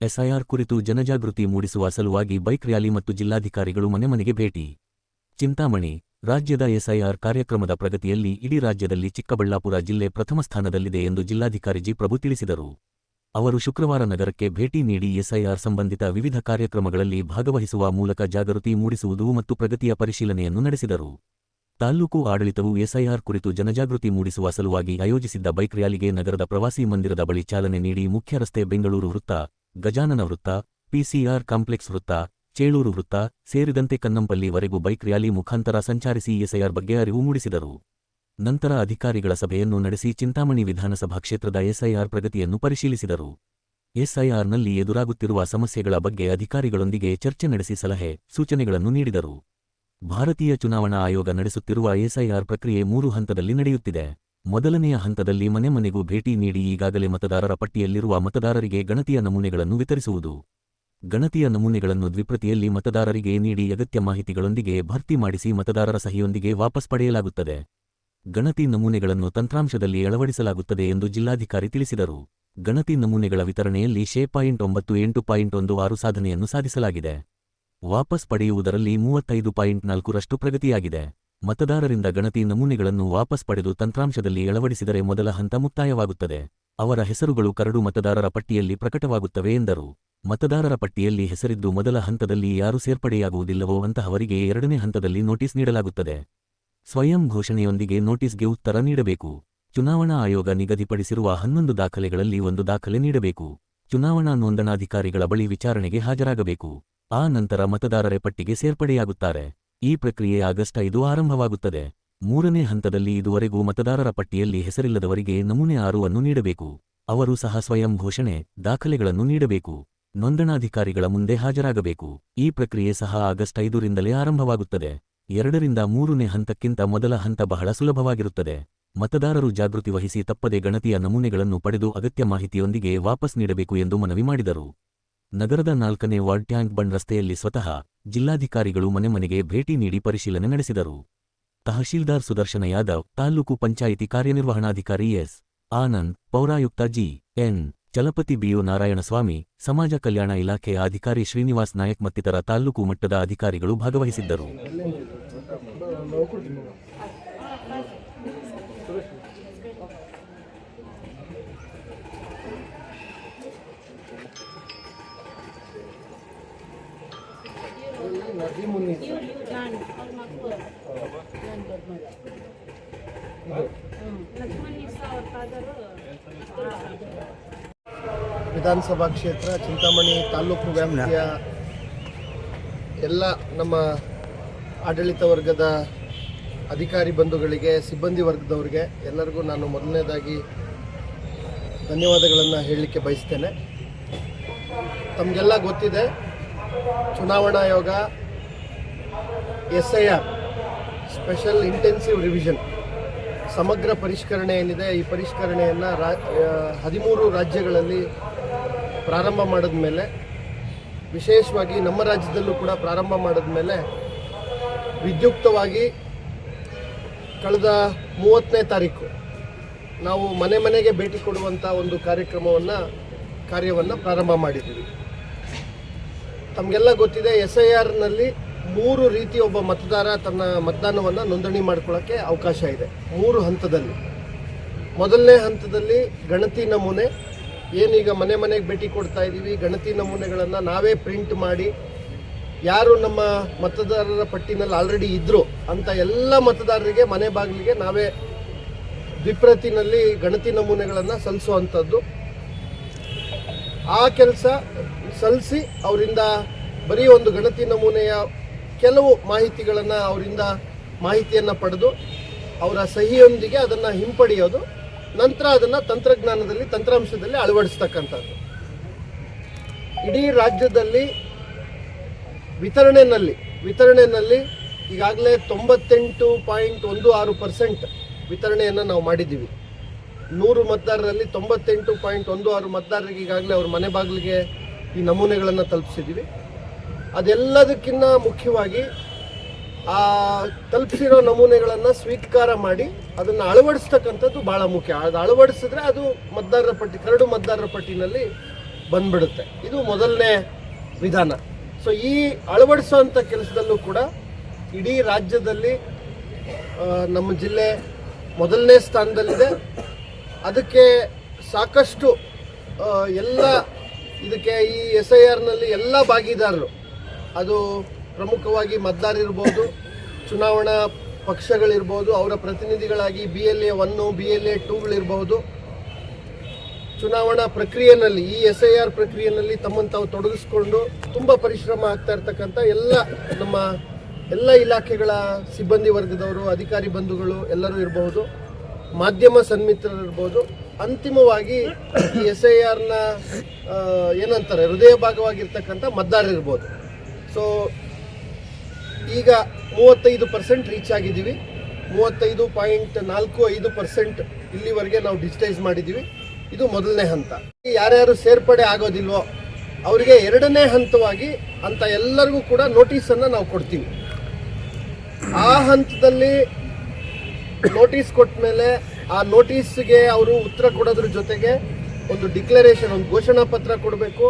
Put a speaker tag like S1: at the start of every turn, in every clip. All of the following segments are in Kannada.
S1: ಎಸ್ಐಆರ್ ಕುರಿತು ಜನಜಾಗೃತಿ ಮೂಡಿಸುವ ಸಲುವಾಗಿ ಬೈಕ್ ರ್ಯಾಲಿ ಮತ್ತು ಜಿಲ್ಲಾಧಿಕಾರಿಗಳು ಮನೆ ಮನೆಗೆ ಭೇಟಿ. ಚಿಂತಾಮಣಿ: ರಾಜ್ಯದ ಎಸ್ಐಆರ್ ಕಾರ್ಯಕ್ರಮದ ಪ್ರಗತಿಯಲ್ಲಿ ಇಡೀ ರಾಜ್ಯದಲ್ಲಿ ಚಿಕ್ಕಬಳ್ಳಾಪುರ ಜಿಲ್ಲೆ ಪ್ರಥಮ ಸ್ಥಾನದಲ್ಲಿದೆ ಎಂದು ಜಿಲ್ಲಾಧಿಕಾರಿ ಜಿ. ಪ್ರಭು ತಿಳಿಸಿದರು. ಅವರು ಶುಕ್ರವಾರ ನಗರಕ್ಕೆ ಭೇಟಿ ನೀಡಿ ಎಸ್ಐಆರ್ ಸಂಬಂಧಿತ ವಿವಿಧ ಕಾರ್ಯಕ್ರಮಗಳಲ್ಲಿ ಭಾಗವಹಿಸುವ ಮೂಲಕ ಜಾಗೃತಿ ಮೂಡಿಸುವುದು ಮತ್ತು ಪ್ರಗತಿಯ ಪರಿಶೀಲನೆಯನ್ನು ನಡೆಸಿದರು. ತಾಲ್ಲೂಕು ಆಡಳಿತವು ಎಸ್ಐಆರ್ ಕುರಿತು ಜನಜಾಗೃತಿ ಮೂಡಿಸುವ ಸಲುವಾಗಿ ಆಯೋಜಿಸಿದ್ದ ಬೈಕ್ ರ್ಯಾಲಿಗೆ ನಗರದ ಪ್ರವಾಸಿ ಮಂದಿರದ ಬಳಿ ಚಾಲನೆ ನೀಡಿ ಮುಖ್ಯ ರಸ್ತೆ ಬೆಂಗಳೂರು ವೃತ್ತ, ಗಜಾನನ ವೃತ್ತ, ಪಿಸಿಆರ್ ಕಾಂಪ್ಲೆಕ್ಸ್ ವೃತ್ತ, ಚೇಳೂರು ವೃತ್ತ ಸೇರಿದಂತೆ ಕನ್ನಂಪಲ್ಲಿ ಬೈಕ್ ರ್ಯಾಲಿ ಮುಖಾಂತರ ಸಂಚರಿಸಿ ಎಸ್ಐಆರ್ ಬಗ್ಗೆ ಅರಿವು ಮೂಡಿಸಿದರು. ನಂತರ ಅಧಿಕಾರಿಗಳ ಸಭೆಯನ್ನು ನಡೆಸಿ ಚಿಂತಾಮಣಿ ವಿಧಾನಸಭಾ ಕ್ಷೇತ್ರದ ಎಸ್ಐಆರ್ ಪ್ರಗತಿಯನ್ನು ಪರಿಶೀಲಿಸಿದರು. ಎಸ್ಐಆರ್ನಲ್ಲಿ ಎದುರಾಗುತ್ತಿರುವ ಸಮಸ್ಯೆಗಳ ಬಗ್ಗೆ ಅಧಿಕಾರಿಗಳೊಂದಿಗೆ ಚರ್ಚೆ ನಡೆಸಿ ಸಲಹೆ, ಸೂಚನೆಗಳನ್ನು ನೀಡಿದರು. ಭಾರತೀಯ ಚುನಾವಣಾ ಆಯೋಗ ನಡೆಸುತ್ತಿರುವ ಎಸ್ಐಆರ್ ಪ್ರಕ್ರಿಯೆ 3 ಹಂತದಲ್ಲಿ ನಡೆಯುತ್ತಿದೆ. ಮೊದಲನೆಯ ಹಂತದಲ್ಲಿ ಮನೆ ಮನೆಗೂ ಭೇಟಿ ನೀಡಿ ಈಗಾಗಲೇ ಮತದಾರರ ಪಟ್ಟಿಯಲ್ಲಿರುವ ಮತದಾರರಿಗೆ ಗಣತಿಯ ನಮೂನೆಗಳನ್ನು ವಿತರಿಸುವುದು. ಗಣತಿಯ ನಮೂನೆಗಳನ್ನು ದ್ವಿಪ್ರತಿಯಲ್ಲಿ ಮತದಾರರಿಗೆ ನೀಡಿ ಅಗತ್ಯ ಮಾಹಿತಿಗಳೊಂದಿಗೆ ಭರ್ತಿ ಮಾಡಿಸಿ ಮತದಾರರ ಸಹಿಯೊಂದಿಗೆ ವಾಪಸ್ ಪಡೆಯಲಾಗುತ್ತದೆ. ಗಣತಿ ನಮೂನೆಗಳನ್ನು ತಂತ್ರಾಂಶದಲ್ಲಿ ಅಳವಡಿಸಲಾಗುತ್ತದೆ ಎಂದು ಜಿಲ್ಲಾಧಿಕಾರಿ ತಿಳಿಸಿದರು. ಗಣತಿ ನಮೂನೆಗಳ ವಿತರಣೆಯಲ್ಲಿ 98.16% ಸಾಧನೆಯನ್ನು ಸಾಧಿಸಲಾಗಿದೆ. ವಾಪಸ್ ಪಡೆಯುವುದರಲ್ಲಿ 35.4% ಪ್ರಗತಿಯಾಗಿದೆ. ಮತದಾರರಿಂದ ಗಣತಿ ನಮೂನೆಗಳನ್ನು ವಾಪಸ್ ಪಡೆದು ತಂತ್ರಾಂಶದಲ್ಲಿ ಅಳವಡಿಸಿದರೆ ಮೊದಲ ಹಂತ ಮುಕ್ತಾಯವಾಗುತ್ತದೆ. ಅವರ ಹೆಸರುಗಳು ಕರಡು ಮತದಾರರ ಪಟ್ಟಿಯಲ್ಲಿ ಪ್ರಕಟವಾಗುತ್ತವೆ ಎಂದರು. ಮತದಾರರ ಪಟ್ಟಿಯಲ್ಲಿ ಹೆಸರಿದ್ದು ಮೊದಲ ಹಂತದಲ್ಲಿ ಯಾರು ಸೇರ್ಪಡೆಯಾಗುವುದಿಲ್ಲವೋ ಅಂತಹವರಿಗೆ 2ನೇ ಹಂತದಲ್ಲಿ ನೋಟಿಸ್ ನೀಡಲಾಗುತ್ತದೆ. ಸ್ವಯಂ ಘೋಷಣೆಯೊಂದಿಗೆ ನೋಟಿಸ್ಗೆ ಉತ್ತರ ನೀಡಬೇಕು. ಚುನಾವಣಾ ಆಯೋಗ ನಿಗದಿಪಡಿಸಿರುವ 11 ದಾಖಲೆಗಳಲ್ಲಿ 1 ದಾಖಲೆ ನೀಡಬೇಕು. ಚುನಾವಣಾ ನೋಂದಣಾಧಿಕಾರಿಗಳ ಬಳಿ ವಿಚಾರಣೆಗೆ ಹಾಜರಾಗಬೇಕು. ಆ ನಂತರ ಮತದಾರರ ಪಟ್ಟಿಗೆ ಸೇರ್ಪಡೆಯಾಗುತ್ತಾರೆ. ಈ ಪ್ರಕ್ರಿಯೆ ಆಗಸ್ಟ್ 5 ಆರಂಭವಾಗುತ್ತದೆ. 3ನೇ ಹಂತದಲ್ಲಿ ಇದುವರೆಗೂ ಮತದಾರರ ಪಟ್ಟಿಯಲ್ಲಿ ಹೆಸರಿಲ್ಲದವರಿಗೆ ನಮೂನೆ 6 ಅನ್ನು ನೀಡಬೇಕು. ಅವರು ಸಹ ಸ್ವಯಂ ಘೋಷಣೆ, ದಾಖಲೆಗಳನ್ನು ನೀಡಬೇಕು. ನೋಂದಣಾಧಿಕಾರಿಗಳ ಮುಂದೆ ಹಾಜರಾಗಬೇಕು. ಈ ಪ್ರಕ್ರಿಯೆ ಸಹ ಆಗಸ್ಟ್ 5ರಿಂದಲೇ ಆರಂಭವಾಗುತ್ತದೆ. 2ರಿಂದ 3ನೇ ಹಂತಕ್ಕಿಂತ ಮೊದಲ ಹಂತ ಬಹಳ ಸುಲಭವಾಗಿರುತ್ತದೆ. ಮತದಾರರು ಜಾಗೃತಿ ವಹಿಸಿ ತಪ್ಪದೆ ಗಣತಿಯ ನಮೂನೆಗಳನ್ನು ಪಡೆದು ಅಗತ್ಯ ಮಾಹಿತಿಯೊಂದಿಗೆ ವಾಪಸ್ ನೀಡಬೇಕು ಎಂದು ಮನವಿ ಮಾಡಿದರು. ನಗರದ 4ನೇ ವಾರ್ಡ್ ಟ್ಯಾಂಕ್ ಬಂಡ್ ರಸ್ತೆಯಲ್ಲಿ ಸ್ವತಃ ಜಿಲ್ಲಾಧಿಕಾರಿಗಳು ಮನೆ ಮನೆಗೆ ಭೇಟಿ ನೀಡಿ ಪರಿಶೀಲನೆ ನಡೆಸಿದರು. ತಹಶೀಲ್ದಾರ್ ಸುದರ್ಶನ ಯಾದವ್, ತಾಲ್ಲೂಕು ಪಂಚಾಯಿತಿ ಕಾರ್ಯನಿರ್ವಹಣಾಧಿಕಾರಿ ಎಸ್. ಆನಂದ್, ಪೌರಾಯುಕ್ತ ಜಿ. ಎನ್. ಚಲಪತಿ, ಬಿಯು ನಾರಾಯಣಸ್ವಾಮಿ, ಸಮಾಜ ಕಲ್ಯಾಣ ಇಲಾಖೆಯ ಅಧಿಕಾರಿ ಶ್ರೀನಿವಾಸ್ ನಾಯಕ್ ಮತ್ತಿತರ ತಾಲ್ಲೂಕು ಮಟ್ಟದ ಅಧಿಕಾರಿಗಳು ಭಾಗವಹಿಸಿದ್ದರು.
S2: ವಿಧಾನಸಭಾ ಕ್ಷೇತ್ರ ಚಿಂತಾಮಣಿ ತಾಲೂಕು ವ್ಯಾಪ್ತಿಯ ಎಲ್ಲ ನಮ್ಮ ಆಡಳಿತ ವರ್ಗದ ಅಧಿಕಾರಿ ಬಂಧುಗಳಿಗೆ, ಸಿಬ್ಬಂದಿ ವರ್ಗದವರಿಗೆ ಎಲ್ಲರಿಗೂ ನಾನು ಮೊದಲನೇದಾಗಿ ಧನ್ಯವಾದಗಳನ್ನು ಹೇಳಲಿಕ್ಕೆ ಬಯಸ್ತೇನೆ. ತಮಗೆಲ್ಲ ಗೊತ್ತಿದೆ, ಚುನಾವಣಾ ಆಯೋಗ ಎಸ್ಐಆರ್ ಸ್ಪೆಷಲ್ ಇಂಟೆನ್ಸಿವ್ ರಿವಿಷನ್ ಸಮಗ್ರ ಪರಿಷ್ಕರಣೆ ಏನಿದೆ, ಈ ಪರಿಷ್ಕರಣೆಯನ್ನು 13 ರಾಜ್ಯಗಳಲ್ಲಿ ಪ್ರಾರಂಭ ಮಾಡಿದ ಮೇಲೆ, ವಿಶೇಷವಾಗಿ ನಮ್ಮ ರಾಜ್ಯದಲ್ಲೂ ಕೂಡ ಪ್ರಾರಂಭ ಮಾಡಿದ ಮೇಲೆ ವಿದ್ಯುಕ್ತವಾಗಿ ಕಳೆದ 30ನೇ ತಾರೀಕು ನಾವು ಮನೆ ಮನೆಗೆ ಭೇಟಿ ಕೊಡುವಂಥ ಒಂದು ಕಾರ್ಯವನ್ನು ಪ್ರಾರಂಭ ಮಾಡಿದ್ದೀವಿ. ತಮಗೆಲ್ಲ ಗೊತ್ತಿದೆ, SIRನಲ್ಲಿ 3 ರೀತಿ ಒಬ್ಬ ಮತದಾರ ತನ್ನ ಮತದಾನವನ್ನು ನೋಂದಣಿ ಮಾಡ್ಕೊಳ್ಳೋಕ್ಕೆ ಅವಕಾಶ ಇದೆ 3 ಹಂತದಲ್ಲಿ. ಮೊದಲನೇ ಹಂತದಲ್ಲಿ ಗಣತಿ ನಮೂನೆ, ಏನೀಗ ಮನೆ ಮನೆಗೆ ಭೇಟಿ ಕೊಡ್ತಾ ಇದ್ದೀವಿ, ಗಣತಿ ನಮೂನೆಗಳನ್ನು ನಾವೇ ಪ್ರಿಂಟ್ ಮಾಡಿ ಯಾರು ನಮ್ಮ ಮತದಾರರ ಪಟ್ಟಿನಲ್ಲಿ ಆಲ್ರೆಡಿ ಇದ್ದರು ಅಂತ ಎಲ್ಲ ಮತದಾರರಿಗೆ ಮನೆ ಬಾಗಿಲಿಗೆ ನಾವೇ ದ್ವಿಪ್ರತಿನಲ್ಲಿ ಗಣತಿ ನಮೂನೆಗಳನ್ನು ಸಲ್ಲಿಸುವಂಥದ್ದು. ಆ ಕೆಲಸ ಸಲ್ಲಿಸಿ ಅವರಿಂದ ಬರೀ ಒಂದು ಗಣತಿ ನಮೂನೆಯ ಕೆಲವು ಮಾಹಿತಿಗಳನ್ನು ಅವರಿಂದ ಮಾಹಿತಿಯನ್ನು ಪಡೆದು ಅವರ ಸಹಿಯೊಂದಿಗೆ ಅದನ್ನು ಹಿಂಪಡೆಯೋದು, ನಂತರ ಅದನ್ನು ತಂತ್ರಾಂಶದಲ್ಲಿ ಅಳವಡಿಸ್ತಕ್ಕಂಥದ್ದು. ಇಡೀ ರಾಜ್ಯದಲ್ಲಿ ವಿತರಣೆಯಲ್ಲಿ ಈಗಾಗಲೇ 98.16% ವಿತರಣೆಯನ್ನು ನಾವು ಮಾಡಿದ್ದೀವಿ. 100 ಮತದಾರರಲ್ಲಿ 98.16 ಮತದಾರರಿಗೆ ಈಗಾಗಲೇ ಅವ್ರ ಮನೆ ಬಾಗಿಲಿಗೆ ಈ ನಮೂನೆಗಳನ್ನು ತಲುಪಿಸಿದ್ದೀವಿ. ಅದೆಲ್ಲದಕ್ಕಿಂತ ಮುಖ್ಯವಾಗಿ ಆ ತಲುಪಿಸಿರೋ ನಮೂನೆಗಳನ್ನು ಸ್ವೀಕಾರ ಮಾಡಿ ಅದನ್ನು ಅಳವಡಿಸ್ತಕ್ಕಂಥದ್ದು ಭಾಳ ಮುಖ್ಯ. ಅದು ಅಳವಡಿಸಿದ್ರೆ ಅದು ಕರಡು ಮತದಾರರ ಪಟ್ಟಿನಲ್ಲಿ ಬಂದ್ಬಿಡುತ್ತೆ. ಇದು ಮೊದಲನೇ ವಿಧಾನ. ಸೊ ಈ ಅಳವಡಿಸುವಂಥ ಕೆಲಸದಲ್ಲೂ ಕೂಡ ಇಡೀ ರಾಜ್ಯದಲ್ಲಿ ನಮ್ಮ ಜಿಲ್ಲೆ ಮೊದಲನೇ ಸ್ಥಾನದಲ್ಲಿದೆ. ಅದಕ್ಕೆ ಸಾಕಷ್ಟು ಎಲ್ಲ ಇದಕ್ಕೆ ಈ SIRನಲ್ಲಿ ಎಲ್ಲ ಭಾಗಿದಾರರು, ಅದು ಪ್ರಮುಖವಾಗಿ ಮತದಾರರಿರ್ಬೋದು, ಚುನಾವಣಾ ಪಕ್ಷಗಳಿರ್ಬೋದು, ಅವರ ಪ್ರತಿನಿಧಿಗಳಾಗಿ BLA 1, BLA 2ಗಳಿರ್ಬೋದು, ಚುನಾವಣಾ ಪ್ರಕ್ರಿಯೆಯಲ್ಲಿ ಈ SIR ಪ್ರಕ್ರಿಯೆಯಲ್ಲಿ ತಮ್ಮನ್ನು ತಾವು ತೊಡಗಿಸ್ಕೊಂಡು ತುಂಬ ಪರಿಶ್ರಮ ಆಗ್ತಾ ಇರ್ತಕ್ಕಂಥ ನಮ್ಮ ಎಲ್ಲ ಇಲಾಖೆಗಳ ಸಿಬ್ಬಂದಿ ವರ್ಗದವರು, ಅಧಿಕಾರಿ ಬಂಧುಗಳು ಎಲ್ಲರೂ ಇರಬಹುದು, ಮಾಧ್ಯಮ ಸನ್ಮಿತ್ರರು ಇರ್ಬೋದು. ಅಂತಿಮವಾಗಿ ಈ SIRನ ಏನಂತಾರೆ ಹೃದಯ ಭಾಗವಾಗಿರ್ತಕ್ಕಂಥ ಮತದಾರರು ಇರ್ಬೋದು. ಸೊ ಈಗ 35% ರೀಚ್ ಆಗಿದ್ದೀವಿ. 35.45% ಇಲ್ಲಿವರೆಗೆ ನಾವು ಡಿಜಿಟೈಸ್ ಮಾಡಿದ್ದೀವಿ. ಇದು ಮೊದಲನೇ ಹಂತ. ಯಾರ್ಯಾರು ಸೇರ್ಪಡೆ ಆಗೋದಿಲ್ವೋ ಅವರಿಗೆ ಎರಡನೇ ಹಂತವಾಗಿ ಅಂತ ಎಲ್ಲರಿಗೂ ಕೂಡ ನೋಟಿಸನ್ನು ನಾವು ಕೊಡ್ತೀವಿ. ಆ ಹಂತದಲ್ಲಿ ನೋಟಿಸ್ ಕೊಟ್ಟ ಮೇಲೆ ಆ ನೋಟಿಸ್ಗೆ ಅವರು ಉತ್ತರ ಕೊಡೋದ್ರ ಜೊತೆಗೆ ಒಂದು ಡಿಕ್ಲರೇಷನ್, ಒಂದು ಘೋಷಣಾ ಪತ್ರ ಕೊಡಬೇಕು.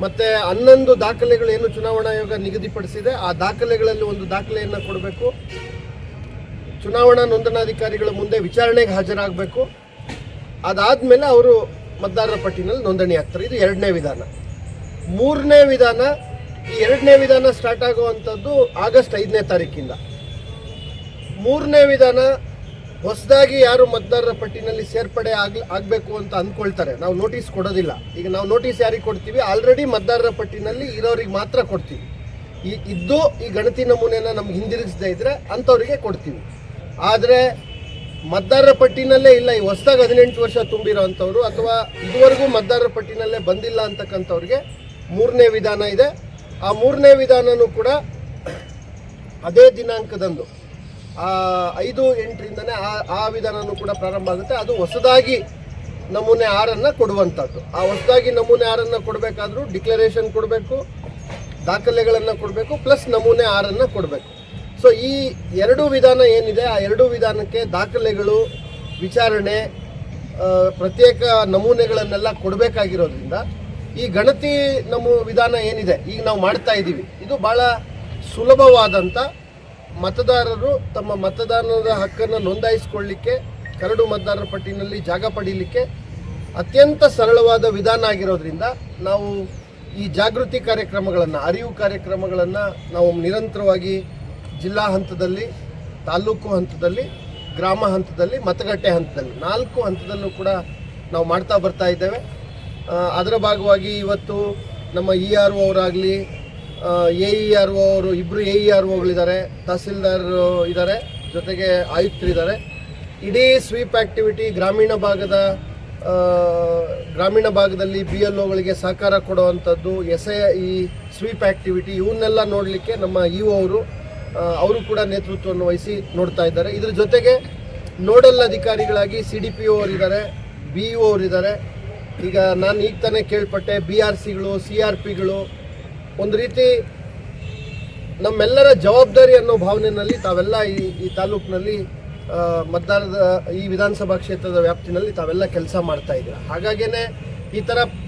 S2: ಮತ್ತು 11 ದಾಖಲೆಗಳು ಏನು ಚುನಾವಣಾ ಆಯೋಗ ನಿಗದಿಪಡಿಸಿದೆ ಆ ದಾಖಲೆಗಳಲ್ಲಿ ಒಂದು ದಾಖಲೆಯನ್ನು ಕೊಡಬೇಕು. ಚುನಾವಣಾ ನೋಂದಣಾಧಿಕಾರಿಗಳ ಮುಂದೆ ವಿಚಾರಣೆಗೆ ಹಾಜರಾಗಬೇಕು. ಅದಾದಮೇಲೆ ಅವರು ಮತದಾರರ ಪಟ್ಟಿನಲ್ಲಿ ನೋಂದಣಿ ಆಗ್ತಾರೆ. ಇದು ಎರಡನೇ ವಿಧಾನ. ಮೂರನೇ ವಿಧಾನ, ಈ ಎರಡನೇ ವಿಧಾನ ಸ್ಟಾರ್ಟ್ ಆಗುವಂಥದ್ದು ಆಗಸ್ಟ್ 5ನೇ ತಾರೀಕಿಂದ. ಮೂರನೇ ವಿಧಾನ, ಹೊಸದಾಗಿ ಯಾರು ಮತದಾರರ ಪಟ್ಟಿನಲ್ಲಿ ಸೇರ್ಪಡೆ ಆಗಬೇಕು ಅಂತ ಅಂದ್ಕೊಳ್ತಾರೆ, ನಾವು ನೋಟಿಸ್ ಕೊಡೋದಿಲ್ಲ. ಈಗ ನಾವು ನೋಟಿಸ್ ಯಾರಿಗೆ ಕೊಡ್ತೀವಿ, ಆಲ್ರೆಡಿ ಮತದಾರರ ಪಟ್ಟಿನಲ್ಲಿ ಇರೋರಿಗೆ ಮಾತ್ರ ಕೊಡ್ತೀವಿ. ಈ ಗಣತಿ ನಮೂನೆನ ನಮ್ಗೆ ಹಿಂದಿರುಗಿಸದೇ ಇದ್ರೆ ಅಂಥವ್ರಿಗೆ ಕೊಡ್ತೀವಿ. ಆದರೆ ಮತದಾರರ ಪಟ್ಟಿನಲ್ಲೇ ಇಲ್ಲ, ಈ ಹೊಸದಾಗಿ 18 ವರ್ಷ ತುಂಬಿರೋ ಅಂಥವ್ರು ಅಥವಾ ಇದುವರೆಗೂ ಮತದಾರರ ಪಟ್ಟಿನಲ್ಲೇ ಬಂದಿಲ್ಲ ಅಂತಕ್ಕಂಥವ್ರಿಗೆ ಮೂರನೇ ವಿಧಾನ ಇದೆ. ಆ ಮೂರನೇ ವಿಧಾನನೂ ಕೂಡ ಅದೇ ದಿನಾಂಕದಂದು 5/8ರಿಂದನೇ ಆ ವಿಧಾನನೂ ಕೂಡ ಪ್ರಾರಂಭ ಆಗುತ್ತೆ. ಅದು ಹೊಸದಾಗಿ ನಮೂನೆ 6 ಕೊಡುವಂಥದ್ದು. ಆ ಹೊಸದಾಗಿ ನಮೂನೆ 6 ಕೊಡಬೇಕಾದ್ರೂ ಡಿಕ್ಲರೇಷನ್ ಕೊಡಬೇಕು, ದಾಖಲೆಗಳನ್ನು ಕೊಡಬೇಕು, ಪ್ಲಸ್ ನಮೂನೆ 6 ಕೊಡಬೇಕು. ಸೊ ಈ ಎರಡು ವಿಧಾನ ಏನಿದೆ, ಆ ಎರಡು ವಿಧಾನಕ್ಕೆ ದಾಖಲೆಗಳು, ವಿಚಾರಣೆ, ಪ್ರತ್ಯೇಕ ನಮೂನೆಗಳನ್ನೆಲ್ಲ ಕೊಡಬೇಕಾಗಿರೋದ್ರಿಂದ ಈ ಗಣತಿ ವಿಧಾನ ಏನಿದೆ ಈಗ ನಾವು ಮಾಡ್ತಾ ಇದ್ದೀವಿ, ಇದು ಭಾಳ ಸುಲಭವಾದಂಥ, ಮತದಾರರು ತಮ್ಮ ಮತದಾನದ ಹಕ್ಕನ್ನು ನೋಂದಾಯಿಸಿಕೊಳ್ಳಲಿಕ್ಕೆ, ಕರಡು ಮತದಾರರ ಪಟ್ಟಿನಲ್ಲಿ ಜಾಗ ಪಡೀಲಿಕ್ಕೆ ಅತ್ಯಂತ ಸರಳವಾದ ವಿಧಾನ ಆಗಿರೋದ್ರಿಂದ ನಾವು ಈ ಜಾಗೃತಿ ಕಾರ್ಯಕ್ರಮಗಳನ್ನು, ಅರಿವು ಕಾರ್ಯಕ್ರಮಗಳನ್ನು ನಾವು ನಿರಂತರವಾಗಿ ಜಿಲ್ಲಾ ಹಂತದಲ್ಲಿ, ತಾಲೂಕು ಹಂತದಲ್ಲಿ, ಗ್ರಾಮ ಹಂತದಲ್ಲಿ, ಮತಗಟ್ಟೆ ಹಂತದಲ್ಲಿ 4 ಹಂತದಲ್ಲೂ ಕೂಡ ನಾವು ಮಾಡ್ತಾ ಬರ್ತಾ ಇದ್ದೇವೆ. ಅದರ ಭಾಗವಾಗಿ ಇವತ್ತು ನಮ್ಮ ERO ಅವರಾಗಲಿ, AERO ಅವರು, ಇಬ್ಬರು AEROಗಳಿದ್ದಾರೆ, ತಹಸೀಲ್ದಾರ್ ಇದ್ದಾರೆ, ಜೊತೆಗೆ ಆಯುಕ್ತರಿದ್ದಾರೆ. ಇಡೀ ಸ್ವೀಪ್ ಆ್ಯಕ್ಟಿವಿಟಿ ಗ್ರಾಮೀಣ ಭಾಗದಲ್ಲಿ BLOಗಳಿಗೆ ಸಹಕಾರ ಕೊಡುವಂಥದ್ದು, ಈ ಸ್ವೀಪ್ ಆ್ಯಕ್ಟಿವಿಟಿ ಇವನ್ನೆಲ್ಲ ನೋಡಲಿಕ್ಕೆ ನಮ್ಮ EO ಅವರು ಕೂಡ ನೇತೃತ್ವವನ್ನು ವಹಿಸಿ ನೋಡ್ತಾ ಇದ್ದಾರೆ. ಇದ್ರ ಜೊತೆಗೆ ನೋಡಲ್ ಅಧಿಕಾರಿಗಳಾಗಿ CDPO ಅವರಿದ್ದಾರೆ, BEO ಅವರಿದ್ದಾರೆ. ಈಗ ನಾನು ಈಗ ತಾನೇ ಕೇಳ್ಪಟ್ಟೆ BRCಗಳು, CRPಗಳು ಒಂದು ರೀತಿ ನಮ್ಮೆಲ್ಲರ ಜವಾಬ್ದಾರಿ ಅನ್ನೋ ಭಾವನೆಯಲ್ಲಿ ತಾವೆಲ್ಲ ಈ ತಾಲೂಕಿನಲ್ಲಿ ಮತದಾರರ ಈ ವಿಧಾನಸಭಾ ಕ್ಷೇತ್ರದ ವ್ಯಾಪ್ತಿನಲ್ಲಿ ತಾವೆಲ್ಲ ಕೆಲಸ ಮಾಡ್ತಾ ಇದ್ದೀರಾ. ಹಾಗಾಗಿನೇ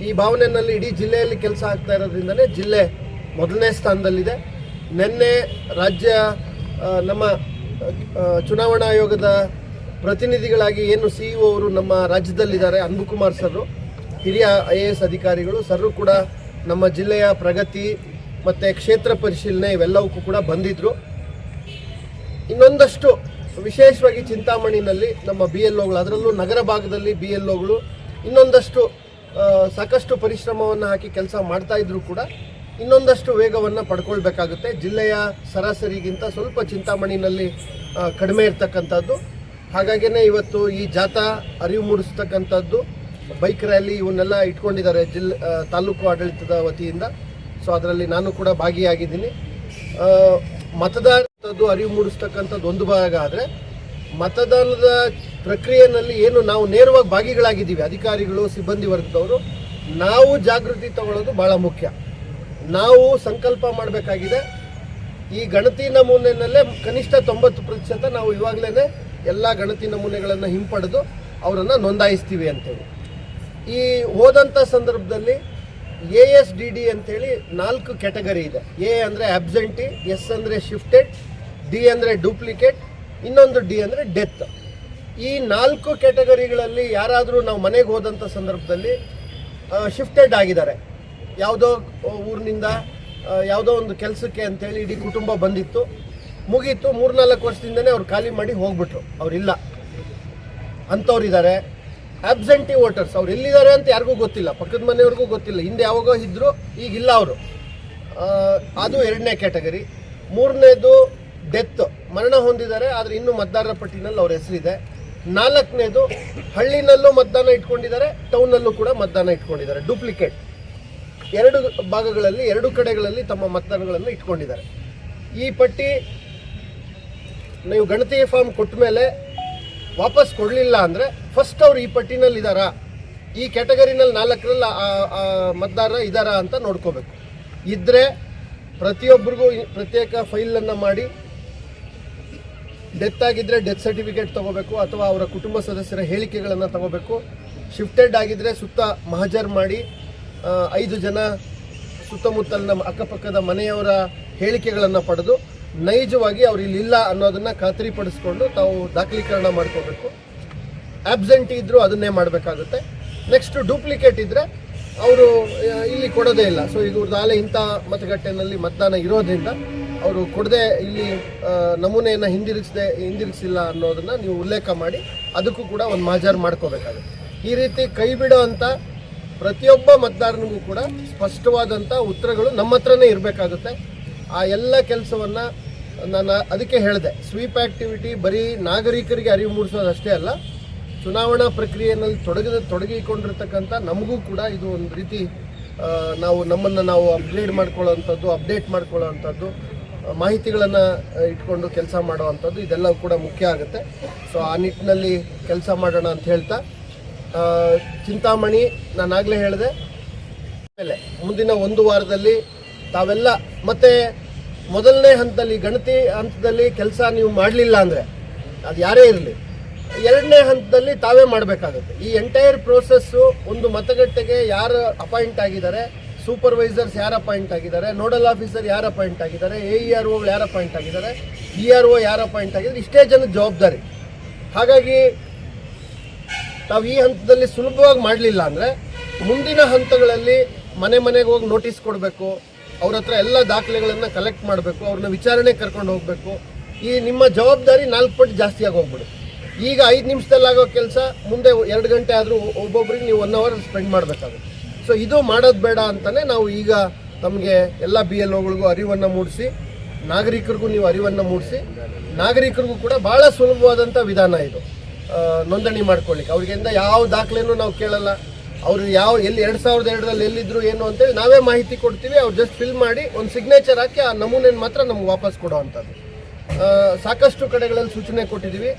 S2: ಈ ಭಾವನೆಯಲ್ಲಿ ಇಡೀ ಜಿಲ್ಲೆಯಲ್ಲಿ ಕೆಲಸ ಆಗ್ತಾ ಇರೋದ್ರಿಂದನೇ ಜಿಲ್ಲೆ ಮೊದಲನೇ ಸ್ಥಾನದಲ್ಲಿದೆ. ನಿನ್ನೆ ರಾಜ್ಯ ನಮ್ಮ ಚುನಾವಣಾ ಆಯೋಗದ ಪ್ರತಿನಿಧಿಗಳಾಗಿ ಏನು CEO ಅವರು ನಮ್ಮ ರಾಜ್ಯದಲ್ಲಿದ್ದಾರೆ, ಅನ್ಬುಕುಮಾರ್ ಸರ್ರು, ಹಿರಿಯ IAS ಅಧಿಕಾರಿಗಳು ಸರ್ರು ಕೂಡ ನಮ್ಮ ಜಿಲ್ಲೆಯ ಪ್ರಗತಿ ಮತ್ತು ಕ್ಷೇತ್ರ ಪರಿಶೀಲನೆ ಇವೆಲ್ಲವಕ್ಕೂ ಕೂಡ ಬಂದಿದ್ದರು. ಇನ್ನೊಂದಷ್ಟು ವಿಶೇಷವಾಗಿ ಚಿಂತಾಮಣಿನಲ್ಲಿ ನಮ್ಮ BLOಗಳು, ಅದರಲ್ಲೂ ನಗರ ಭಾಗದಲ್ಲಿ BLOಗಳು ಇನ್ನೊಂದಷ್ಟು ಸಾಕಷ್ಟು ಪರಿಶ್ರಮವನ್ನು ಹಾಕಿ ಕೆಲಸ ಮಾಡ್ತಾ ಇದ್ರು ಕೂಡ ಇನ್ನೊಂದಷ್ಟು ವೇಗವನ್ನು ಪಡ್ಕೊಳ್ಬೇಕಾಗುತ್ತೆ. ಜಿಲ್ಲೆಯ ಸರಾಸರಿಗಿಂತ ಸ್ವಲ್ಪ ಚಿಂತಾಮಣಿನಲ್ಲಿ ಕಡಿಮೆ ಇರ್ತಕ್ಕಂಥದ್ದು. ಹಾಗಾಗಿನೇ ಇವತ್ತು ಈ ಜಾಥಾ, ಅರಿವು ಮೂಡಿಸ್ತಕ್ಕಂಥದ್ದು, ಬೈಕ್ ರ್ಯಾಲಿ ಇವನ್ನೆಲ್ಲ ಇಟ್ಕೊಂಡಿದ್ದಾರೆ ತಾಲೂಕು ಆಡಳಿತದ ವತಿಯಿಂದ. ಸೊ ಅದರಲ್ಲಿ ನಾನು ಕೂಡ ಭಾಗಿಯಾಗಿದ್ದೀನಿ. ಮತದಾನದ್ದು ಅರಿವು ಮೂಡಿಸ್ತಕ್ಕಂಥದ್ದು ಒಂದು ಭಾಗ ಆದರೆ, ಮತದಾನದ ಪ್ರಕ್ರಿಯೆಯಲ್ಲಿ ಏನು ನಾವು ನೇರವಾಗಿ ಭಾಗಿಗಳಾಗಿದ್ದೀವಿ, ಅಧಿಕಾರಿಗಳು, ಸಿಬ್ಬಂದಿ ವರ್ಗದವರು, ನಾವು ಜಾಗೃತಿ ತಗೊಳ್ಳೋದು ಭಾಳ ಮುಖ್ಯ. ನಾವು ಸಂಕಲ್ಪ ಮಾಡಬೇಕಾಗಿದೆ, ಈ ಗಣತಿ ನಮೂನೆಯಲ್ಲೇ ಕನಿಷ್ಠ 90% ನಾವು ಇವಾಗಲೇ ಎಲ್ಲ ಗಣತಿ ನಮೂನೆಗಳನ್ನು ಹಿಂಪಡೆದು ಅವರನ್ನು ನೋಂದಾಯಿಸ್ತೀವಿ ಅಂತೇಳಿ. ಈ ಹೋದಂಥ ಸಂದರ್ಭದಲ್ಲಿ ASDD ಅಂತೇಳಿ 4 ಕ್ಯಾಟಗರಿ ಇದೆ. ಎ ಅಂದರೆ ಆಬ್ಸೆಂಟಿ, ಎಸ್ ಅಂದರೆ ಶಿಫ್ಟೆಡ್, ಡಿ ಅಂದರೆ ಡೂಪ್ಲಿಕೇಟ್, ಇನ್ನೊಂದು ಡಿ ಅಂದರೆ ಡೆತ್. ಈ 4 ಕ್ಯಾಟಗರಿಗಳಲ್ಲಿ ಯಾರಾದರೂ ನಾವು ಮನೆಗೆ ಹೋದಂಥ ಸಂದರ್ಭದಲ್ಲಿ ಶಿಫ್ಟೆಡ್ ಆಗಿದ್ದಾರೆ, ಯಾವುದೋ ಊರಿನಿಂದ ಯಾವುದೋ ಒಂದು ಕೆಲಸಕ್ಕೆ ಅಂತೇಳಿ ಇಡೀ ಕುಟುಂಬ ಬಂದಿತ್ತು, ಮುಗೀತು, 3-4 ವರ್ಷದಿಂದನೇ ಅವ್ರು ಖಾಲಿ ಮಾಡಿ ಹೋಗ್ಬಿಟ್ರು, ಅವರಿಲ್ಲ ಅಂಥವ್ರಿದ್ದಾರೆ. ಆಬ್ಸೆಂಟಿ ವೋಟರ್ಸ್, ಅವ್ರು ಎಲ್ಲಿದ್ದಾರೆ ಅಂತ ಯಾರಿಗೂ ಗೊತ್ತಿಲ್ಲ, ಪಕ್ಕದ ಮನೆಯವ್ರಿಗೂ ಗೊತ್ತಿಲ್ಲ, ಹಿಂದೆ ಯಾವಾಗೋ ಇದ್ದರು ಈಗಿಲ್ಲ ಅವರು, ಅದು 2ನೇ ಕ್ಯಾಟಗರಿ. 3ನೇದು ಡೆತ್, ಮರಣ ಹೊಂದಿದ್ದಾರೆ ಆದರೆ ಇನ್ನೂ ಮತದಾರರ ಪಟ್ಟಿನಲ್ಲಿ ಅವ್ರ ಹೆಸರಿದೆ. 4ನೇದು ಹಳ್ಳಿನಲ್ಲೂ ಮತದಾನ ಇಟ್ಕೊಂಡಿದ್ದಾರೆ, ಟೌನ್ನಲ್ಲೂ ಕೂಡ ಮತದಾನ ಇಟ್ಕೊಂಡಿದ್ದಾರೆ, ಡೂಪ್ಲಿಕೇಟ್. 2 ಭಾಗಗಳಲ್ಲಿ 2 ಕಡೆಗಳಲ್ಲಿ ತಮ್ಮ ಮತದಾನಗಳನ್ನು ಇಟ್ಕೊಂಡಿದ್ದಾರೆ. ಈ ಪಟ್ಟಿ ನೀವು ಗಣತಿ ಫಾರ್ಮ್ ಕೊಟ್ಟ ಮೇಲೆ ವಾಪಸ್ ಕೊಡಲಿಲ್ಲ ಅಂದರೆ ಫಸ್ಟ್ ಅವ್ರು ಈ ಪಟ್ಟಿನಲ್ಲಿ ಇದ್ದಾರಾ, ಈ ಕ್ಯಾಟಗರಿನಲ್ಲಿ 4ರಲ್ಲಿ ಮತದಾರ ಇದ್ದಾರಾ ಅಂತ ನೋಡ್ಕೋಬೇಕು. ಇದ್ದರೆ ಪ್ರತಿಯೊಬ್ಬರಿಗೂ ಪ್ರತ್ಯೇಕ ಫೈಲನ್ನು ಮಾಡಿ, ಡೆತ್ ಆಗಿದ್ದರೆ ಡೆತ್ ಸರ್ಟಿಫಿಕೇಟ್ ತೊಗೋಬೇಕು ಅಥವಾ ಅವರ ಕುಟುಂಬ ಸದಸ್ಯರ ಹೇಳಿಕೆಗಳನ್ನು ತಗೋಬೇಕು. ಶಿಫ್ಟೆಡ್ ಆಗಿದ್ದರೆ ಸುತ್ತ ಮಹಜರ್ ಮಾಡಿ 5 ಜನ ಸುತ್ತಮುತ್ತಲಿನ ಅಕ್ಕಪಕ್ಕದ ಮನೆಯವರ ಹೇಳಿಕೆಗಳನ್ನು ಪಡೆದು ನೈಜವಾಗಿ ಅವ್ರು ಇಲ್ಲಿಲ್ಲ ಅನ್ನೋದನ್ನು ಖಾತ್ರಿಪಡಿಸ್ಕೊಂಡು ತಾವು ದಾಖಲೀಕರಣ ಮಾಡ್ಕೋಬೇಕು. ಆಬ್ಸೆಂಟಿ ಇದ್ದರೂ ಅದನ್ನೇ ಮಾಡಬೇಕಾಗುತ್ತೆ. ನೆಕ್ಸ್ಟ್ ಡೂಪ್ಲಿಕೇಟ್ ಇದ್ದರೆ ಅವರು ಇಲ್ಲಿ ಕೊಡೋದೇ ಇಲ್ಲ. ಸೊ ಈಗ ನಾಳೆ ಇಂಥ ಮತಗಟ್ಟೆನಲ್ಲಿ ಮತದಾನ ಇರೋದ್ರಿಂದ ಅವರು ಕೊಡದೆ ಇಲ್ಲಿ ನಮೂನೆಯನ್ನು ಹಿಂದಿರುಗಿಸಿಲ್ಲ ಅನ್ನೋದನ್ನು ನೀವು ಉಲ್ಲೇಖ ಮಾಡಿ ಅದಕ್ಕೂ ಕೂಡ ಒಂದು ಮಹಜರ್ ಮಾಡ್ಕೋಬೇಕಾಗುತ್ತೆ. ಈ ರೀತಿ ಕೈ ಬಿಡೋ ಅಂಥ ಪ್ರತಿಯೊಬ್ಬ ಮತದಾರನಿಗೂ ಕೂಡ ಸ್ಪಷ್ಟವಾದಂಥ ಉತ್ತರಗಳು ನಮ್ಮ ಹತ್ರನೇ ಇರಬೇಕಾಗುತ್ತೆ. ಆ ಎಲ್ಲ ಕೆಲಸವನ್ನು ನಾನು ಅದಕ್ಕೆ ಹೇಳಿದೆ, ಸ್ವೀಪ್ ಆ್ಯಕ್ಟಿವಿಟಿ ಬರೀ ನಾಗರಿಕರಿಗೆ ಅರಿವು ಮೂಡಿಸೋದಷ್ಟೇ ಅಲ್ಲ, ಚುನಾವಣಾ ಪ್ರಕ್ರಿಯೆಯಲ್ಲಿ ತೊಡಗಿಕೊಂಡಿರ್ತಕ್ಕಂಥ ನಮಗೂ ಕೂಡ ಇದು ಒಂದು ರೀತಿ ನಮ್ಮನ್ನು ನಾವು ಅಪ್ಗ್ರೇಡ್ ಮಾಡ್ಕೊಳ್ಳೋವಂಥದ್ದು, ಅಪ್ಡೇಟ್ ಮಾಡ್ಕೊಳ್ಳೋವಂಥದ್ದು, ಮಾಹಿತಿಗಳನ್ನು ಇಟ್ಕೊಂಡು ಕೆಲಸ ಮಾಡೋವಂಥದ್ದು, ಇದೆಲ್ಲ ಕೂಡ ಮುಖ್ಯ ಆಗುತ್ತೆ. ಸೊ ಆ ನಿಟ್ಟಿನಲ್ಲಿ ಕೆಲಸ ಮಾಡೋಣ ಅಂತ ಹೇಳ್ತಾ, ಚಿಂತಾಮಣಿ ನಾನಾಗಲೇ ಹೇಳಿದೆ, ಆಮೇಲೆ ಮುಂದಿನ 1 ವಾರದಲ್ಲಿ ತಾವೆಲ್ಲ ಮತ್ತೆ ಮೊದಲನೇ ಹಂತದಲ್ಲಿ ಗಣತಿ ಹಂತದಲ್ಲಿ ಕೆಲಸ ನೀವು ಮಾಡಲಿಲ್ಲ ಅಂದರೆ ಅದು ಯಾರೇ ಇರಲಿ, 2ನೇ ಹಂತದಲ್ಲಿ ತಾವೇ ಮಾಡಬೇಕಾಗುತ್ತೆ. ಈ ಎಂಟೈರ್ ಪ್ರೋಸೆಸ್ಸು, ಒಂದು ಮತಗಟ್ಟೆಗೆ ಯಾರು ಅಪಾಯಿಂಟ್ ಆಗಿದ್ದಾರೆ, ಸೂಪರ್ವೈಸರ್ಸ್ ಯಾರು ಅಪಾಯಿಂಟ್ ಆಗಿದ್ದಾರೆ, ನೋಡಲ್ ಆಫೀಸರ್ ಯಾರು ಅಪಾಯಿಂಟ್ ಆಗಿದ್ದಾರೆ, AEROಗಳು ಯಾರು ಅಪಾಯಿಂಟ್ ಆಗಿದ್ದಾರೆ, ERO ಯಾರು ಅಪಾಯಿಂಟ್ ಆಗಿದ್ದಾರೆ, ಇಷ್ಟೇ ಜನದ ಜವಾಬ್ದಾರಿ. ಹಾಗಾಗಿ ನಾವು ಈ ಹಂತದಲ್ಲಿ ಸುಲಭವಾಗಿ ಮಾಡಲಿಲ್ಲ ಅಂದರೆ ಮುಂದಿನ ಹಂತಗಳಲ್ಲಿ ಮನೆಗೆ ಹೋಗಿ ನೋಟಿಸ್ ಕೊಡಬೇಕು, ಅವ್ರ ಹತ್ರ ಎಲ್ಲ ದಾಖಲೆಗಳನ್ನು ಕಲೆಕ್ಟ್ ಮಾಡಬೇಕು, ಅವ್ರನ್ನ ವಿಚಾರಣೆ ಕರ್ಕೊಂಡು ಹೋಗಬೇಕು. ಈ ನಿಮ್ಮ ಜವಾಬ್ದಾರಿ 4 ಪಟ್ಟು ಜಾಸ್ತಿಯಾಗಿ ಹೋಗ್ಬಿಡು. ಈಗ 5 ನಿಮಿಷದಲ್ಲಾಗೋ ಕೆಲಸ ಮುಂದೆ 2 ಗಂಟೆ ಆದರೂ ಒಬ್ಬೊಬ್ರಿಗೆ ನೀವು 1 ಅವರ್ ಸ್ಪೆಂಡ್ ಮಾಡಬೇಕಾಗುತ್ತೆ. ಸೊ ಇದು ಮಾಡೋದು ಬೇಡ ಅಂತಲೇ ನಾವು ಈಗ ನಮಗೆ ಎಲ್ಲ BLOಗಳಿಗೂ ಅರಿವನ್ನು ಮೂಡಿಸಿ, ನಾಗರಿಕರಿಗೂ ನೀವು ಅರಿವನ್ನು ಮೂಡಿಸಿ, ನಾಗರಿಕರಿಗೂ ಕೂಡ ಭಾಳ ಸುಲಭವಾದಂಥ ವಿಧಾನ ಇದು ನೋಂದಣಿ ಮಾಡ್ಕೊಳ್ಳಿಕ್ಕೆ. ಅವ್ರಿಗಿಂದ ಯಾವ ದಾಖಲೆನೂ ನಾವು ಕೇಳಲ್ಲ, ಅವರು ಎಲ್ಲಿ 2002ರಲ್ಲಿ ಎಲ್ಲಿದ್ರು ಏನು ಅಂತೇಳಿ ನಾವೇ ಮಾಹಿತಿ ಕೊಡ್ತೀವಿ. ಅವ್ರು ಜಸ್ಟ್ ಫಿಲ್ ಮಾಡಿ ಒಂದು ಸಿಗ್ನೇಚರ್ ಹಾಕಿ ಆ ನಮೂನೆಯನ್ನು ಮಾತ್ರ ನಮ್ಗೆ ವಾಪಸ್ ಕೊಡೋ ಅಂಥದ್ದು. ಸಾಕಷ್ಟು ಕಡೆಗಳಲ್ಲಿ ಸೂಚನೆ ಕೊಟ್ಟಿದ್ದೀವಿ.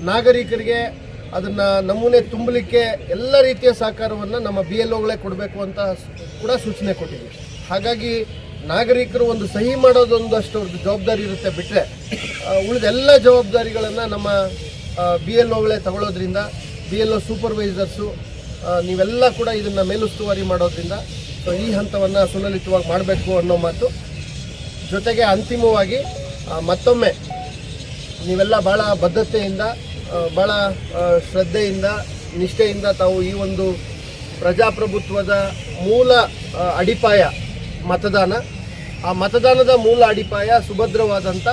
S2: ನಾಗರಿಕರಿಗೆ ಅದನ್ನು ನಮೂನೆ ತುಂಬಲಿಕ್ಕೆ ಎಲ್ಲ ರೀತಿಯ ಸಹಕಾರವನ್ನು ನಮ್ಮ BLOಗಳೇ ಕೊಡಬೇಕು ಅಂತ ಕೂಡ ಸೂಚನೆ ಕೊಟ್ಟಿದ್ದೀವಿ. ಹಾಗಾಗಿ ನಾಗರಿಕರು ಒಂದು ಸಹಿ ಮಾಡೋದೊಂದಷ್ಟು ಅವ್ರದ್ದು ಜವಾಬ್ದಾರಿ ಇರುತ್ತೆ, ಬಿಟ್ಟರೆ ಉಳಿದ ಎಲ್ಲ ಜವಾಬ್ದಾರಿಗಳನ್ನು ನಮ್ಮ BLOಗಳೇ ತಗೊಳ್ಳೋದ್ರಿಂದ, BLO ಸೂಪರ್ವೈಸರ್ಸು ನೀವೆಲ್ಲ ಕೂಡ ಇದನ್ನು ಮೇಲುಸ್ತುವಾರಿ ಮಾಡೋದ್ರಿಂದ ಸೊ ಈ ಹಂತವನ್ನು ಸುಲಲಿತವಾಗಿ ಮಾಡಬೇಕು ಅನ್ನೋ ಮಾತು. ಜೊತೆಗೆ ಅಂತಿಮವಾಗಿ ಮತ್ತೊಮ್ಮೆ ನೀವೆಲ್ಲ ಭಾಳ ಬದ್ಧತೆಯಿಂದ, ಭಾಳ ಶ್ರದ್ಧೆಯಿಂದ, ನಿಷ್ಠೆಯಿಂದ ತಾವು ಈ ಒಂದು ಪ್ರಜಾಪ್ರಭುತ್ವದ ಮೂಲ ಅಡಿಪಾಯ ಮತದಾನ, ಆ ಮತದಾನದ ಮೂಲ ಅಡಿಪಾಯ ಸುಭದ್ರವಾದಂಥ,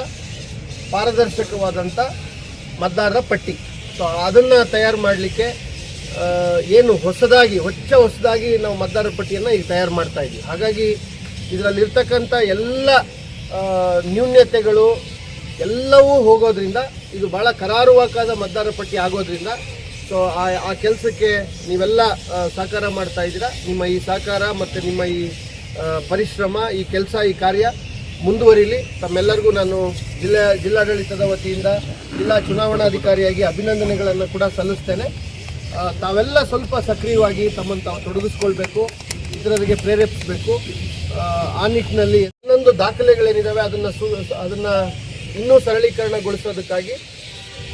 S2: ಪಾರದರ್ಶಕವಾದಂಥ ಮತದಾರರ ಪಟ್ಟಿ. ಸೊ ಅದನ್ನು ತಯಾರು ಮಾಡಲಿಕ್ಕೆ ಏನು ಹೊಸದಾಗಿ ನಾವು ಮತದಾರರ ಪಟ್ಟಿಯನ್ನು ಈಗ ತಯಾರು ಮಾಡ್ತಾ ಇದ್ದೀವಿ. ಹಾಗಾಗಿ ಇದರಲ್ಲಿರ್ತಕ್ಕಂಥ ಎಲ್ಲ ನ್ಯೂನ್ಯತೆಗಳು ಎಲ್ಲವೂ ಹೋಗೋದ್ರಿಂದ ಇದು ಭಾಳ ಕರಾರುವಾಕಾದ ಮತದಾರರ ಪಟ್ಟಿ ಆಗೋದ್ರಿಂದ ಸೊ ಆ ಕೆಲಸಕ್ಕೆ ನೀವೆಲ್ಲ ಸಹಕಾರ ಮಾಡ್ತಾ ಇದ್ದೀರಾ. ನಿಮ್ಮ ಈ ಸಹಕಾರ ಮತ್ತು ನಿಮ್ಮ ಈ ಪರಿಶ್ರಮ, ಈ ಕೆಲಸ, ಈ ಕಾರ್ಯ ಮುಂದುವರಿಲಿ. ತಮ್ಮೆಲ್ಲರಿಗೂ ನಾನು ಜಿಲ್ಲಾಡಳಿತದ ವತಿಯಿಂದ ಜಿಲ್ಲಾ ಚುನಾವಣಾಧಿಕಾರಿಯಾಗಿ ಅಭಿನಂದನೆಗಳನ್ನು ಕೂಡ ಸಲ್ಲಿಸ್ತೇನೆ. ತಾವೆಲ್ಲ ಸ್ವಲ್ಪ ಸಕ್ರಿಯವಾಗಿ ತಮ್ಮನ್ನು ತಾವು ತೊಡಗಿಸ್ಕೊಳ್ಬೇಕು, ಇತರರಿಗೆ ಪ್ರೇರೇಪಿಸಬೇಕು. ಆ ನಿಟ್ಟಿನಲ್ಲಿ ಇನ್ನೊಂದು ದಾಖಲೆಗಳೇನಿದ್ದಾವೆ ಅದನ್ನು ಇನ್ನೂ ಸರಳೀಕರಣಗೊಳಿಸೋದಕ್ಕಾಗಿ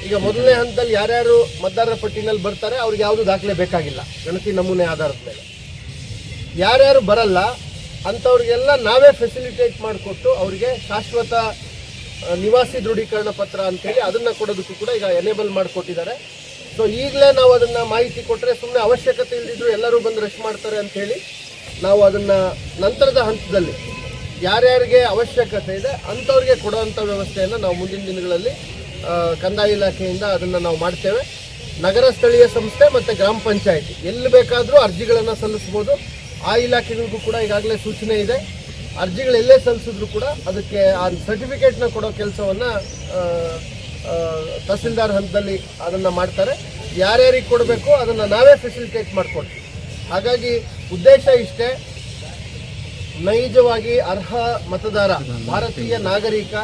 S2: ಈಗ ಮೊದಲನೇ ಹಂತದಲ್ಲಿ ಯಾರ್ಯಾರು ಮತದಾರರ ಪಟ್ಟಿನಲ್ಲಿ ಬರ್ತಾರೆ ಅವ್ರಿಗೆ ಯಾವುದೂ ದಾಖಲೆ ಬೇಕಾಗಿಲ್ಲ, ಗಣತಿ ನಮೂನೆ ಆಧಾರದ ಮೇಲೆ. ಯಾರ್ಯಾರು ಬರಲ್ಲ ಅಂಥವ್ರಿಗೆಲ್ಲ ನಾವೇ ಫೆಸಿಲಿಟೇಟ್ ಮಾಡಿಕೊಟ್ಟು ಅವರಿಗೆ ಶಾಶ್ವತ ನಿವಾಸಿ ದೃಢೀಕರಣ ಪತ್ರ ಅಂತೇಳಿ ಅದನ್ನು ಕೊಡೋದಕ್ಕೂ ಕೂಡ ಈಗ ಎನೇಬಲ್ ಮಾಡಿಕೊಟ್ಟಿದ್ದಾರೆ. ಸೊ ಈಗಲೇ ನಾವು ಅದನ್ನು ಮಾಹಿತಿ ಕೊಟ್ಟರೆ ಸುಮ್ಮನೆ ಅವಶ್ಯಕತೆ ಇಲ್ಲದಿದ್ರು ಎಲ್ಲರೂ ಬಂದು ರಶ್ ಮಾಡ್ತಾರೆ ಅಂಥೇಳಿ ನಾವು ಅದನ್ನು ನಂತರದ ಹಂತದಲ್ಲಿ ಯಾರ್ಯಾರಿಗೆ ಅವಶ್ಯಕತೆ ಇದೆ ಅಂಥವ್ರಿಗೆ ಕೊಡುವಂಥ ವ್ಯವಸ್ಥೆಯನ್ನು ನಾವು ಮುಂದಿನ ದಿನಗಳಲ್ಲಿ ಕಂದಾಯ ಇಲಾಖೆಯಿಂದ ಅದನ್ನು ನಾವು ಮಾಡ್ತೇವೆ. ನಗರ ಸ್ಥಳೀಯ ಸಂಸ್ಥೆ ಮತ್ತು ಗ್ರಾಮ ಪಂಚಾಯಿತಿ ಎಲ್ಲಿ ಬೇಕಾದರೂ ಅರ್ಜಿಗಳನ್ನು ಸಲ್ಲಿಸ್ಬೋದು. ಆ ಇಲಾಖೆಗಳಿಗೂ ಕೂಡ ಈಗಾಗಲೇ ಸೂಚನೆ ಇದೆ. ಅರ್ಜಿಗಳು ಎಲ್ಲೇ ಸಲ್ಲಿಸಿದ್ರು ಕೂಡ ಅದಕ್ಕೆ ಆ ಸರ್ಟಿಫಿಕೇಟ್ನ ಕೊಡೋ ಕೆಲಸವನ್ನು ತಹಸೀಲ್ದಾರ್ ಹಂತದಲ್ಲಿ ಅದನ್ನು ಮಾಡ್ತಾರೆ. ಯಾರ್ಯಾರಿಗೆ ಕೊಡಬೇಕು ಅದನ್ನು ನಾವೇ ಫೆಸಿಲಿಟೇಟ್ ಮಾಡಿಕೊಡ್ತೀವಿ. ಹಾಗಾಗಿ ಉದ್ದೇಶ ಇಷ್ಟೇ, ನೈಜವಾಗಿ ಅರ್ಹ ಮತದಾರ ಭಾರತೀಯ ನಾಗರಿಕ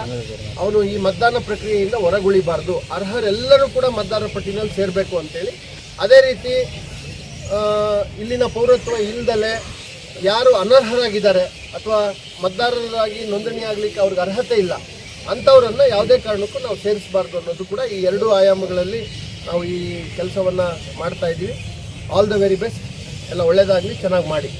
S2: ಅವನು ಈ ಮತದಾನ ಪ್ರಕ್ರಿಯೆಯಿಂದ ಹೊರಗುಳಿಬಾರ್ದು. ಅರ್ಹರೆಲ್ಲರೂ ಕೂಡ ಮತದಾರರ ಪಟ್ಟಿನಲ್ಲಿ ಸೇರಬೇಕು ಅಂತೇಳಿ. ಅದೇ ರೀತಿ ಇಲ್ಲಿನ ಪೌರತ್ವ ಇಲ್ಲದಲೇ ಯಾರು ಅನರ್ಹರಾಗಿದ್ದಾರೆ ಅಥವಾ ಮತದಾರರಾಗಿ ನೋಂದಣಿ ಆಗಲಿಕ್ಕೆ ಅವ್ರಿಗೆ ಅರ್ಹತೆ ಇಲ್ಲ ಅಂಥವ್ರನ್ನು ಯಾವುದೇ ಕಾರಣಕ್ಕೂ ನಾವು ಸೇರಿಸಬಾರ್ದು ಅನ್ನೋದು ಕೂಡ ಈ ಎರಡೂ ಆಯಾಮಗಳಲ್ಲಿ ನಾವು ಈ ಕೆಲಸವನ್ನು ಮಾಡ್ತಾ ಇದ್ದೀವಿ. All the very best. ಎಲ್ಲ ಒಳ್ಳೆಯದಾಗಲಿ, ಚೆನ್ನಾಗಿ ಮಾಡಿ.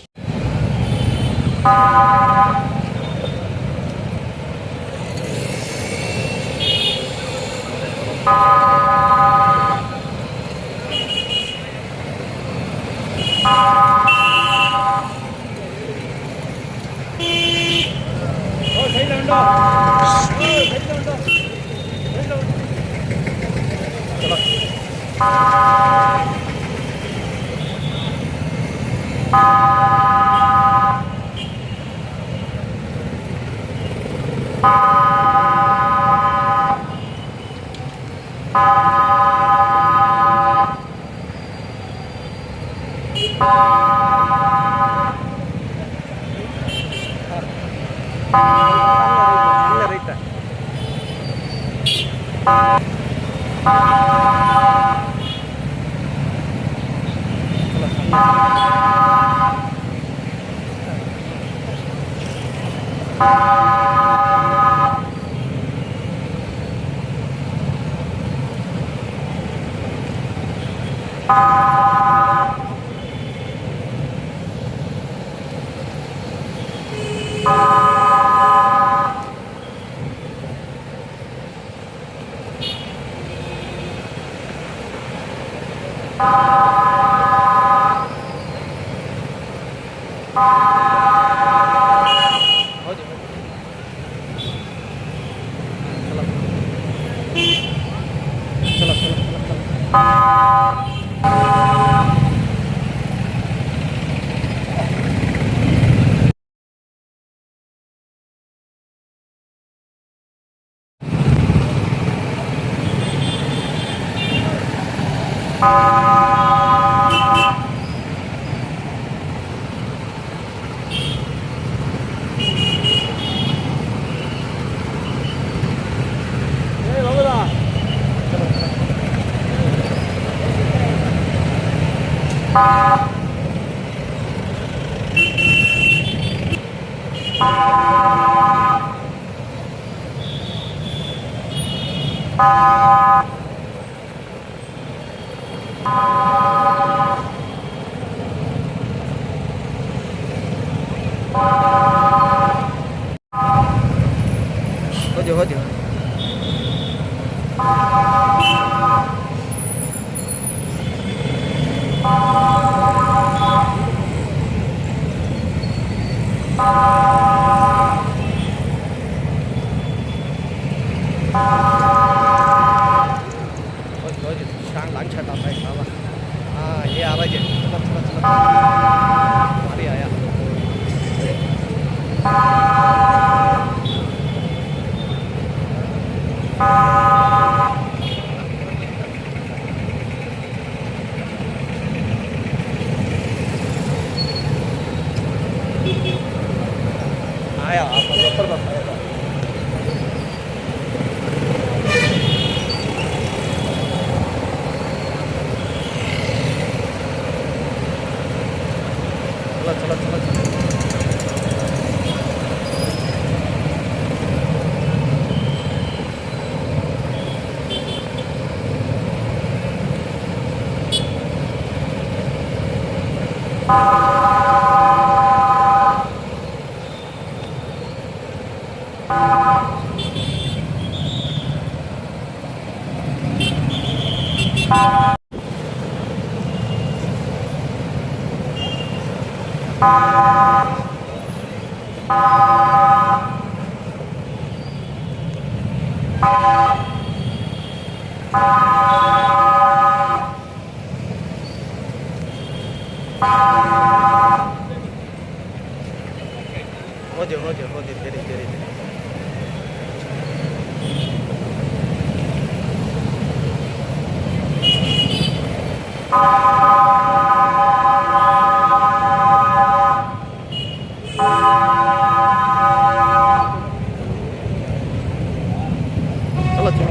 S3: हो जाओ sang lãng chân này sao mà ये आवाज है चलो चलो चलो अरे आया आया आप ऊपर बस चलो चलो चलो चलो ಹೋದಿ ಬೇರೆ ಬೇರೆ चलो चलो